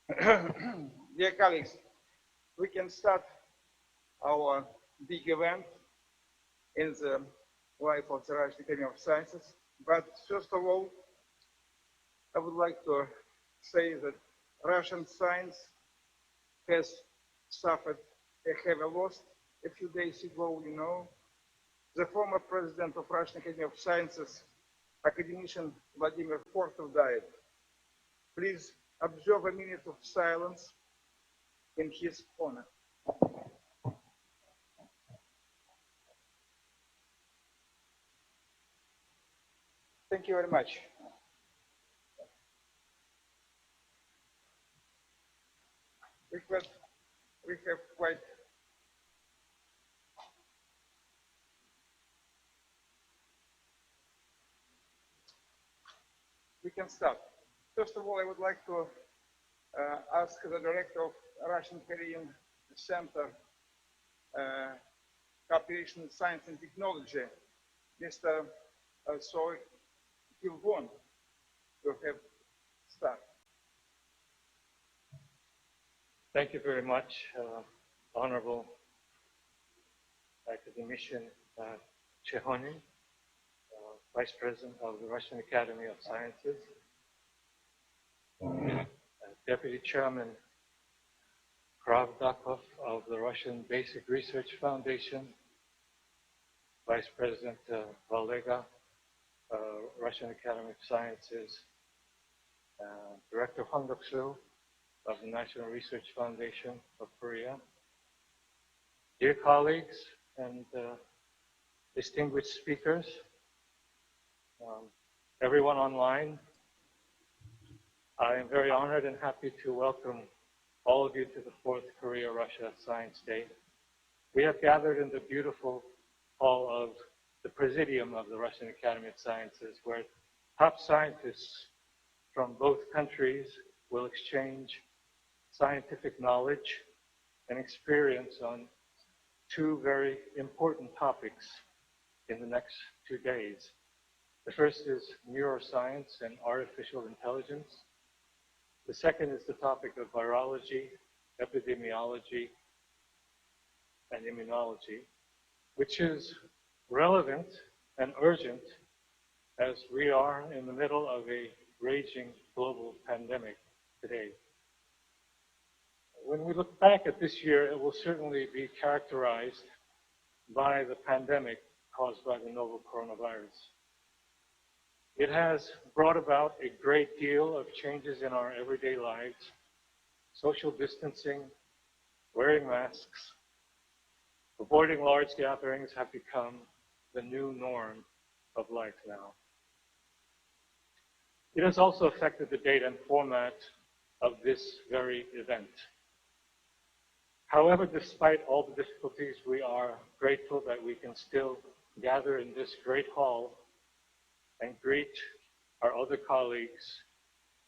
Dear colleagues, we can start our big event in the life of the Russian Academy of Sciences. But first of all, I would like to say that Russian science has suffered a heavy loss. A few days ago, the former president of Russian Academy of Sciences, academician Vladimir Fortov, died. Please observe a minute of silence in his honor. Thank you very much. We have quite we can start. First of all, I would like to ask the director of Russian Korean Center Cooperation in Science and Technology, Mr. Soy Kilvon, to have start. Thank you very much, Honorable Academician Chehoni, Vice President of the Russian Academy of Sciences, Deputy Chairman Pravdakov of the Russian Basic Research Foundation, Vice President Valega, Russian Academy of Sciences, Director Hong Dok-soo of the National Research Foundation of Korea. Dear colleagues and distinguished speakers, everyone online, I am very honored and happy to welcome all of you to the 4th Korea-Russia Science Day. We have gathered in the beautiful hall of the Presidium of the Russian Academy of Sciences, where top scientists from both countries will exchange scientific knowledge and experience on two very important topics in the next 2 days. The first is neuroscience and artificial intelligence. The second is the topic of virology, epidemiology, and immunology, which is relevant and urgent as we are in the middle of a raging global pandemic today. When we look back at this year, it will certainly be characterized by the pandemic caused by the novel coronavirus. It has brought about a great deal of changes in our everyday lives. Social distancing, wearing masks, avoiding large gatherings have become the new norm of life now. It has also affected the date and format of this very event. However, despite all the difficulties, we are grateful that we can still gather in this great hall and greet our other colleagues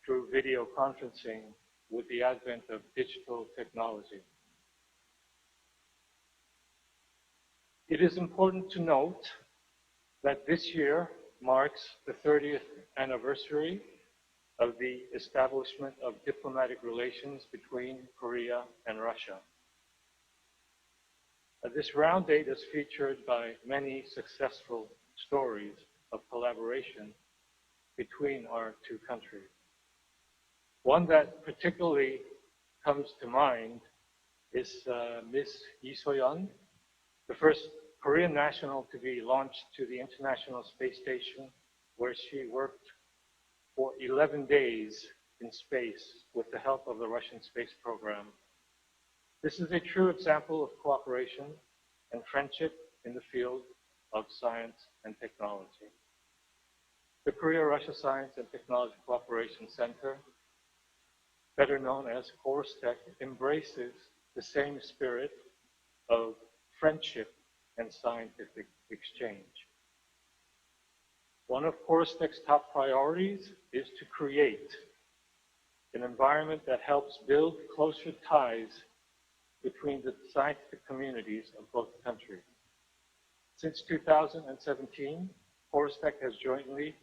through video conferencing with the advent of digital technology. It is important to note that this year marks the 30th anniversary of the establishment of diplomatic relations between Korea and Russia. This round date is featured by many successful stories of collaboration between our two countries. One that particularly comes to mind is Ms. Lee So-yeon, the first Korean national to be launched to the International Space Station, where she worked for 11 days in space with the help of the Russian space program. This is a true example of cooperation and friendship in the field of science and technology. The Korea-Russia Science and Technology Cooperation Center, better known as KORSTEC, embraces the same spirit of friendship and scientific exchange. One of KORSTEC's top priorities is to create an environment that helps build closer ties between the scientific communities of both countries. Since 2017, KORSTEC has jointly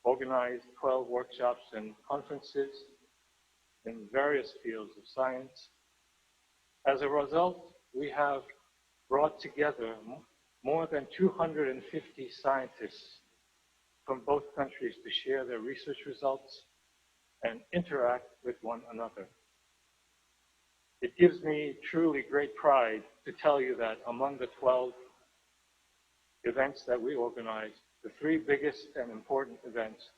organized 12 workshops and conferences in various fields of science. As a result, we have brought together more than 250 scientists from both countries to share their research results and interact with one another. It gives me truly great pride to tell you that among the 12 events that we organized, the 3 biggest and important events,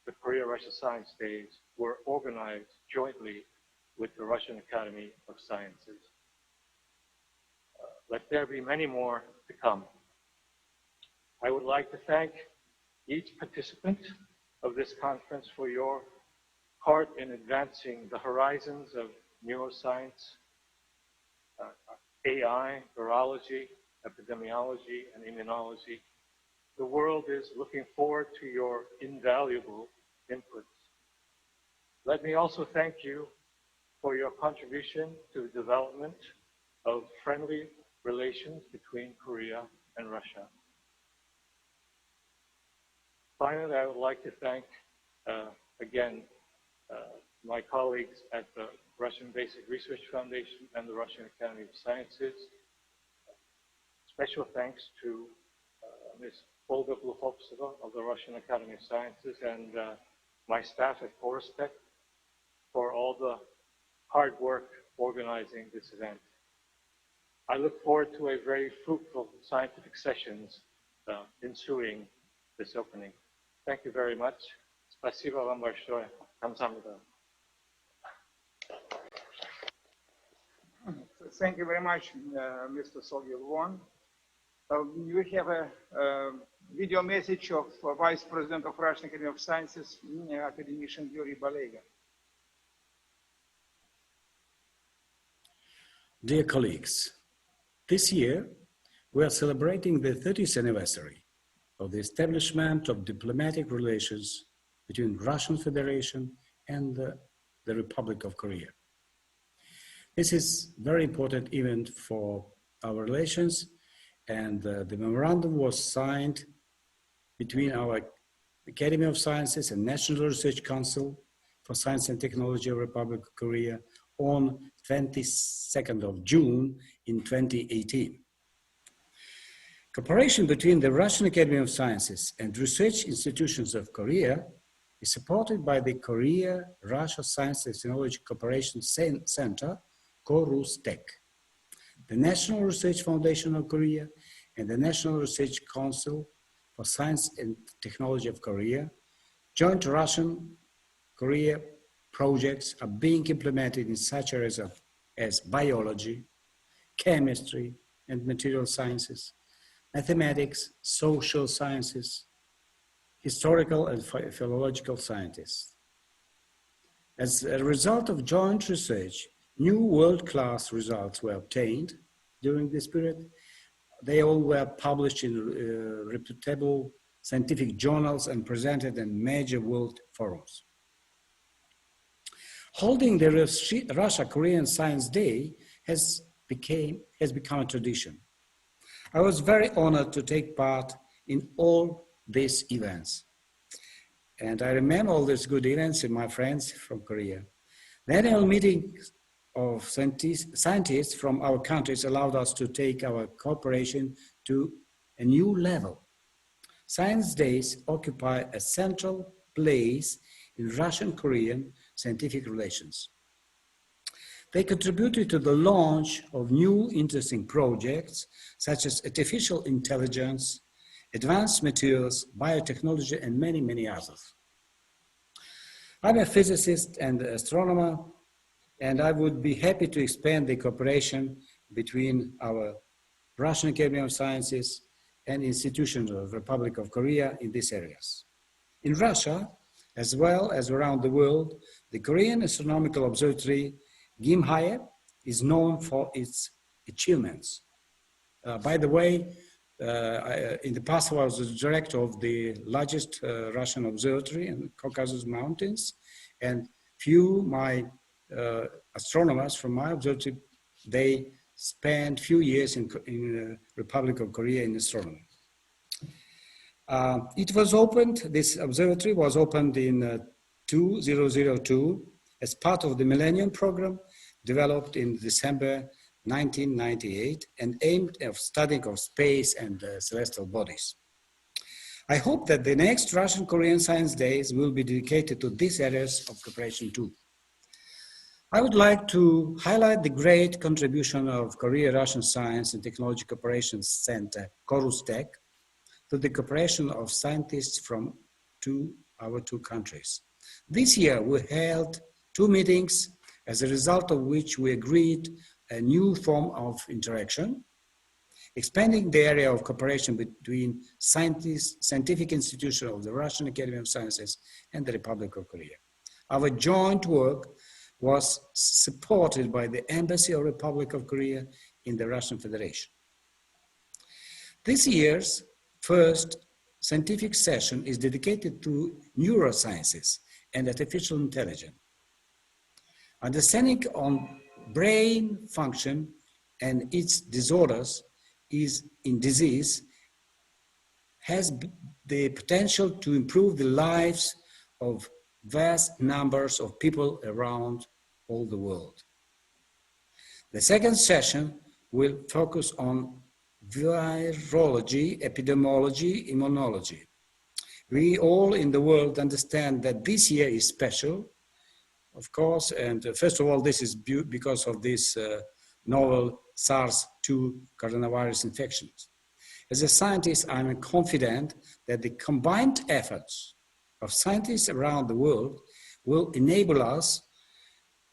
the Korea-Russia Science Days, were organized jointly with the Russian Academy of Sciences. Let there be many more to come. I would like to thank each participant of this conference for your part in advancing the horizons of neuroscience, AI, virology, epidemiology, and immunology. The world is looking forward to your invaluable inputs. Let me also thank you for your contribution to the development of friendly relations between Korea and Russia. Finally, I would like to thank, again, my colleagues at the Russian Basic Research Foundation and the Russian Academy of Sciences. Special thanks to Ms. Olga Gluchovtseva of the Russian Academy of Sciences and my staff at Forestech for all the hard work organizing this event. I look forward to a very fruitful scientific sessions ensuing this opening. Thank you very much. Спасибо вам большое. 감사합니다. Thank you very much, Mr. Sogil Won. We have a video message of Vice President of Russian Academy of Sciences, academician Yuri Balega. Dear colleagues, this year we are celebrating the 30th anniversary of the establishment of diplomatic relations between Russian Federation and the Republic of Korea. This is a very important event for our relations, and the memorandum was signed between our Academy of Sciences and National Research Council for Science and Technology of Republic of Korea on 22nd of June in 2018. Cooperation between the Russian Academy of Sciences and research institutions of Korea is supported by the Korea-Russia Science and Technology Cooperation Center, KORUSTEC, the National Research Foundation of Korea, and the National Research Council for Science and Technology of Korea. Joint Russian-Korea projects are being implemented in such areas as biology, chemistry and material sciences, mathematics, social sciences, historical and philological scientists. As a result of joint research, new world-class results were obtained during this period. They all were published in reputable scientific journals and presented in major world forums. Holding the Russia-Korean Science Day has become a tradition. I was very honored to take part in all these events. And I remember all these good events in my friends from Korea. The annual meetings of scientists from our countries allowed us to take our cooperation to a new level. Science Days occupy a central place in Russian-Korean scientific relations. They contributed to the launch of new interesting projects such as artificial intelligence, advanced materials, biotechnology, and many, many others. I'm a physicist and astronomer, and I would be happy to expand the cooperation between our Russian Academy of Sciences and institutions of the Republic of Korea in these areas. In Russia, as well as around the world, the Korean Astronomical Observatory, GIMHAE, is known for its achievements. By the way, in the past I was the director of the largest Russian observatory in the Caucasus Mountains, and my astronomers from my observatory, they spent few years in the Republic of Korea in astronomy. It was opened, this observatory was opened in 2002 as part of the Millennium Program developed in December 1998 and aimed at studying of space and celestial bodies. I hope that the next Russian-Korean Science Days will be dedicated to these areas of cooperation too. I would like to highlight the great contribution of Korea-Russian Science and Technology Cooperation Center, KORUSTEC, to the cooperation of scientists from our two countries. This year we held 2 meetings, as a result of which we agreed a new form of interaction, expanding the area of cooperation between scientific institutions of the Russian Academy of Sciences and the Republic of Korea. Our joint work was supported by the Embassy of Republic of Korea in the Russian Federation. This year's first scientific session is dedicated to neurosciences and artificial intelligence. Understanding on brain function and its disorders in disease has the potential to improve the lives of vast numbers of people around all the world. The second session will focus on virology, epidemiology, immunology. We all in the world understand that this year is special, of course, and first of all, this is because of this novel SARS-2 coronavirus infections. As a scientist, I'm confident that the combined efforts of scientists around the world will enable us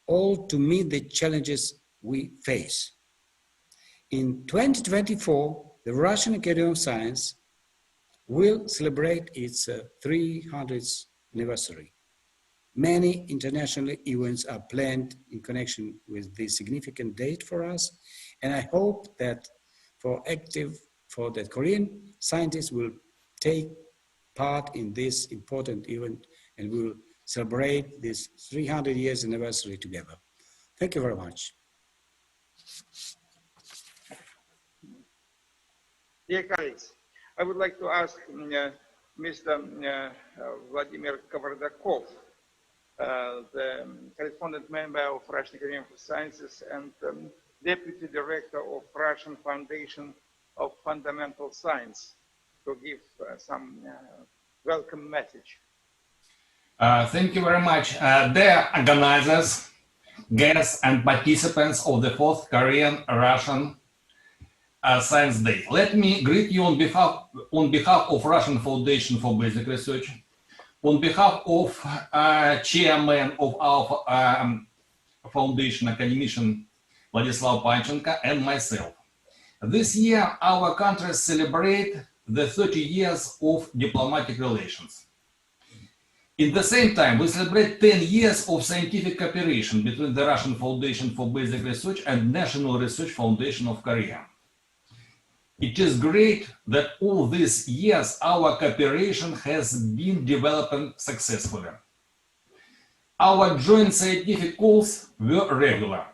all to meet the challenges we face. In 2024, the Russian Academy of Science will celebrate its 300th anniversary. Many international events are planned in connection with this significant date for us, and I hope that Korean scientists will take part in this important event and will celebrate this 300 years anniversary together. Thank you very much. Dear colleagues, I would like to ask Mr. Vladimir Kavardakov, the correspondent member of Russian Academy of Sciences and Deputy Director of Russian Foundation of Fundamental Science, to give some welcome message. Thank you very much. Dear organizers, guests and participants of the 4th Korean-Russian Science Day. Let me greet you on behalf of Russian Foundation for Basic Research, on behalf of chairman of our foundation, academician Vladislav Panchenko, and myself. This year, our countries celebrate the 30 years of diplomatic relations. At the same time, we celebrate 10 years of scientific cooperation between the Russian Foundation for Basic Research and National Research Foundation of Korea. It is great that all these years our cooperation has been developing successfully. Our joint scientific calls were regular,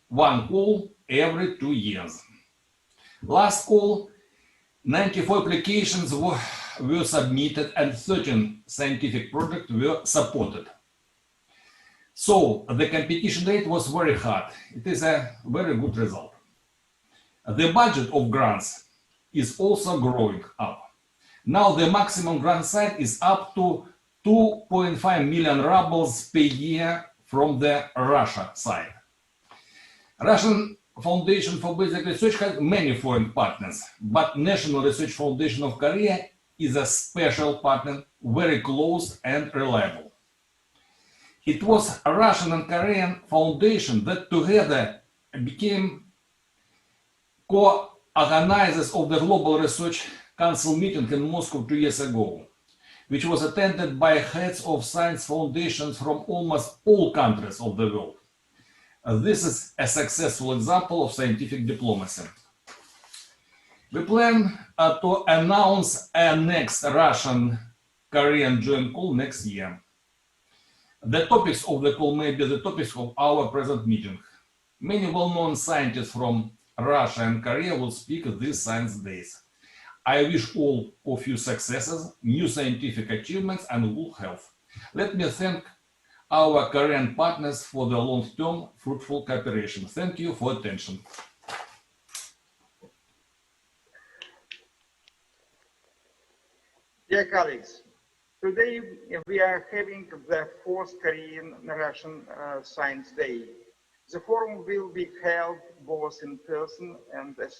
one call every 2 years. Last call, 94 applications were submitted and 13 scientific projects were supported. So the competition rate was very hard. It is a very good result. The budget of grants is also growing up. Now the maximum grant size is up to 2.5 million rubles per year from the Russia side. Russian Foundation for Basic Research has many foreign partners, but National Research Foundation of Korea is a special partner, very close and reliable. It was a Russian and Korean foundation that together became co-organizers of the Global Research Council meeting in Moscow 2 years ago, which was attended by heads of science foundations from almost all countries of the world. This is a successful example of scientific diplomacy. We plan to announce a next Russian-Korean joint call next year. The topics of the call may be the topics of our present meeting. Many well-known scientists from Russia and Korea will speak at these science days. I wish all of you successes, new scientific achievements, and good health. Let me thank our Korean partners for the long-term fruitful cooperation. Thank you for attention. Dear colleagues, today we are having the 4th Korean-Russian Science Day. The forum will be held both in person and as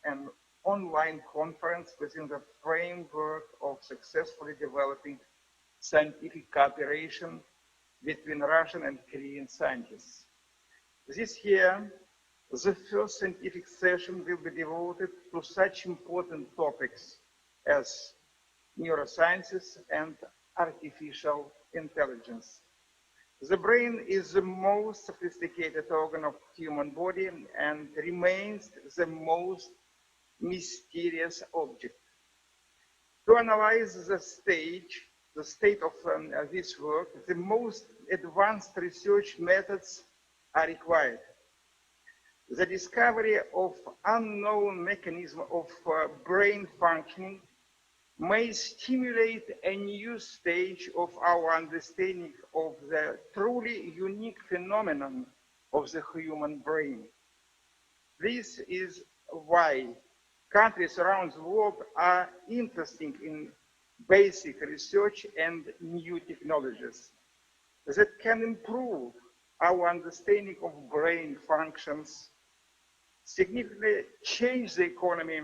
an online conference within the framework of successfully developing scientific cooperation between Russian and Korean scientists. This year, the first scientific session will be devoted to such important topics as neurosciences and artificial intelligence. The brain is the most sophisticated organ of human body and remains the most mysterious object. To analyze the state of this work, the most advanced research methods are required. The discovery of unknown mechanism of brain functioning may stimulate a new stage of our understanding of the truly unique phenomenon of the human brain. This is why countries around the world are interested in basic research and new technologies that can improve our understanding of brain functions, significantly change the economy,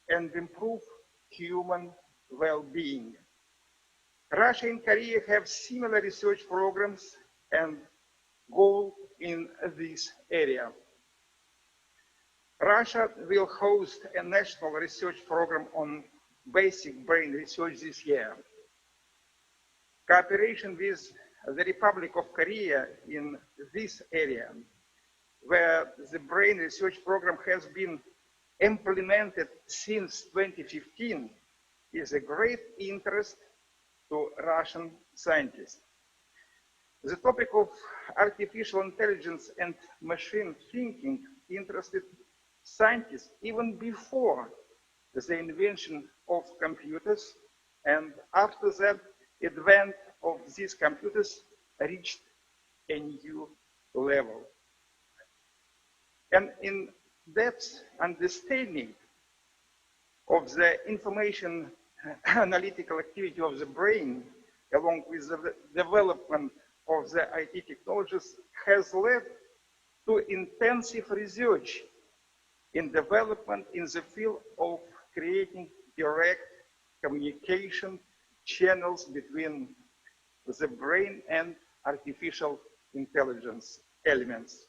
and improve human well-being. Russia and Korea have similar research programs and goals in this area. Russia will host a national research program on basic brain research this year. Cooperation with the Republic of Korea in this area, where the brain research program has been implemented since 2015, is a great interest to Russian scientists. The topic of artificial intelligence and machine thinking interested scientists even before the invention of computers, and after that, advent of these computers reached a new level. And in depth understanding of the information analytical activity of the brain, along with the development of the IT technologies, has led to intensive research in development in the field of creating direct communication channels between the brain and artificial intelligence elements.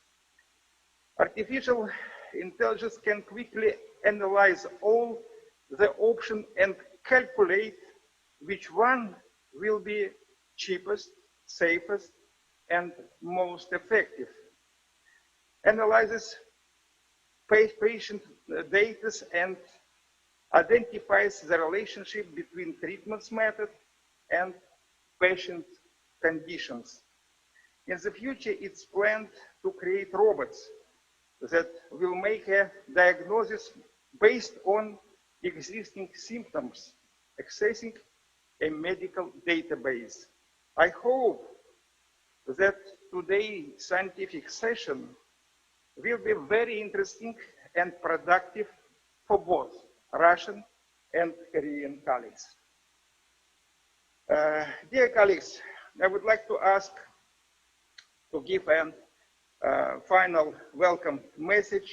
Artificial intelligence can quickly analyze all the options and calculate which one will be cheapest, safest, and most effective. Analyzes patient data and identifies the relationship between treatment method and patient conditions. In the future, it's planned to create robots that will make a diagnosis based on existing symptoms, accessing a medical database. I hope that today's scientific session will be very interesting and productive for both Russian and Korean colleagues. Dear colleagues, I would like to ask to give a final welcome message.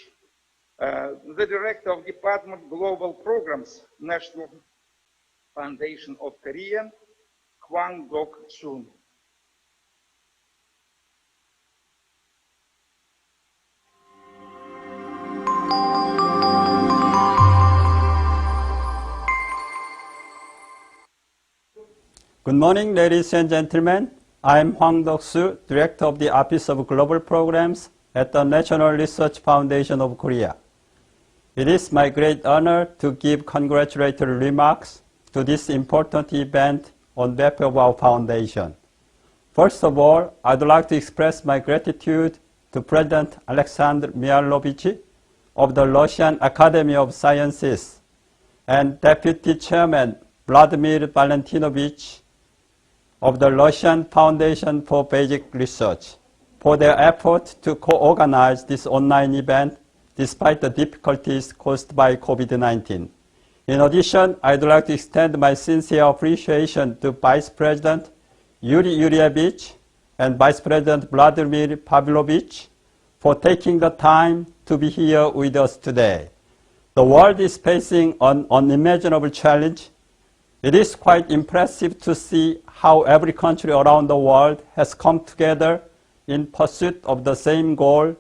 The Director of Department Global Programs, National Foundation of Korea, Hwang Dok-sun. Good morning, ladies and gentlemen. I'm Hwang Dok-su, Director of the Office of Global Programs at the National Research Foundation of Korea. It is my great honor to give congratulatory remarks to this important event on behalf of our foundation. First of all, I'd like to express my gratitude to President Alexander Mikhailovich of the Russian Academy of Sciences and Deputy Chairman Vladimir Valentinovich of the Russian Foundation for Basic Research for their effort to co-organize this online event despite the difficulties caused by COVID-19. In addition, I'd like to extend my sincere appreciation to Vice President Yuri Yurievich and Vice President Vladimir Pavlovich for taking the time to be here with us today. The world is facing an unimaginable challenge. It is quite impressive to see how every country around the world has come together in pursuit of the same goal,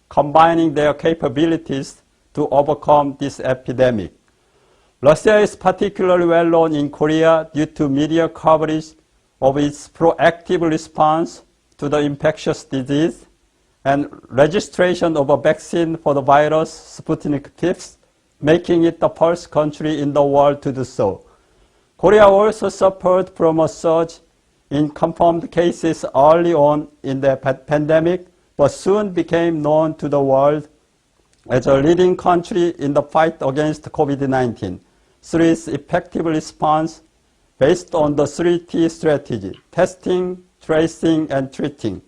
combining their capabilities to overcome this epidemic. Russia is particularly well known in Korea due to media coverage of its proactive response to the infectious disease and registration of a vaccine for the virus, Sputnik V, making it the first country in the world to do so. Korea also suffered from a surge in confirmed cases early on in the pandemic, but soon became known to the world as a leading country in the fight against COVID-19 through its effective response based on the 3T strategy: testing, tracing, and treating.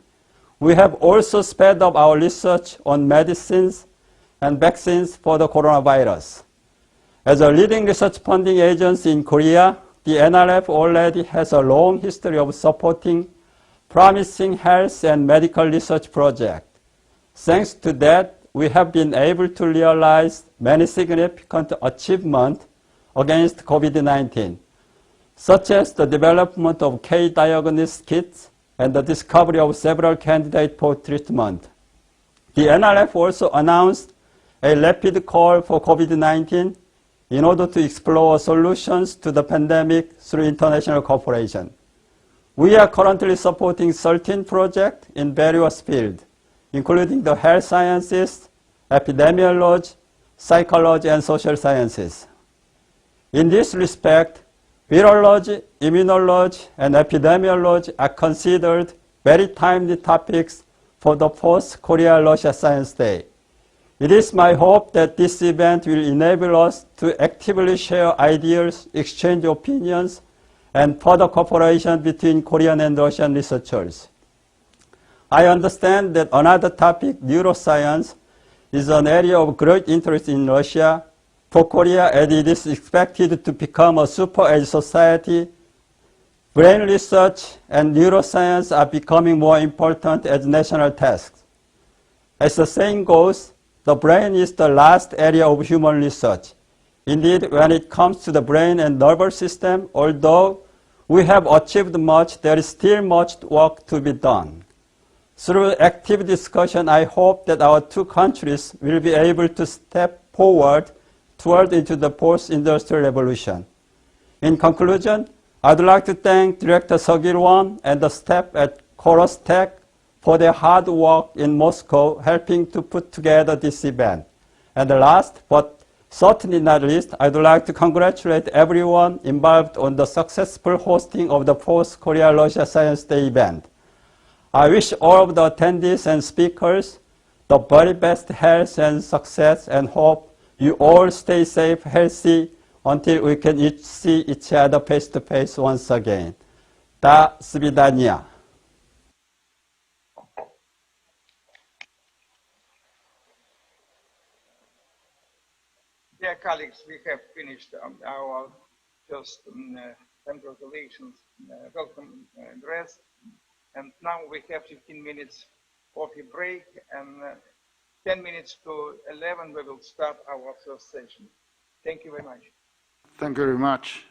We have also sped up our research on medicines and vaccines for the coronavirus. As a leading research funding agency in Korea, the NRF already has a long history of supporting promising health and medical research projects. Thanks to that, we have been able to realize many significant achievements against COVID-19, such as the development of K-diagnosis kits and the discovery of several candidates for treatment. The NRF also announced a rapid call for COVID-19 in order to explore solutions to the pandemic through international cooperation. We are currently supporting 13 projects in various fields, including the health sciences, epidemiology, psychology, and social sciences. In this respect, virology, immunology, and epidemiology are considered very timely topics for the fourth Korea-Russia Science Day. It is my hope that this event will enable us to actively share ideas, exchange opinions, and further cooperation between Korean and Russian researchers. I understand that another topic, neuroscience, is an area of great interest in Russia. For Korea, as it is expected to become a super-age society, brain research and neuroscience are becoming more important as national tasks. As the saying goes, the brain is the last area of human research. Indeed, when it comes to the brain and nervous system, although we have achieved much, there is still much work to be done. Through active discussion, I hope that our two countries will be able to step forward toward into the post-industrial revolution. In conclusion, I'd like to thank Director Sogil-won and the staff at Chorus Tech for their hard work in Moscow, helping to put together this event. And last, but certainly not least, I'd like to congratulate everyone involved on the successful hosting of the fourth Korea-Russia Science Day event. I wish all of the attendees and speakers the very best health and success, and hope you all stay safe, healthy, until we can see each other face to face once again. До свидания. Dear colleagues, we have finished our first congratulations, welcome address, and now we have 15 minutes coffee break, and 10 minutes to 11 we will start our first session. Thank you very much. Thank you very much.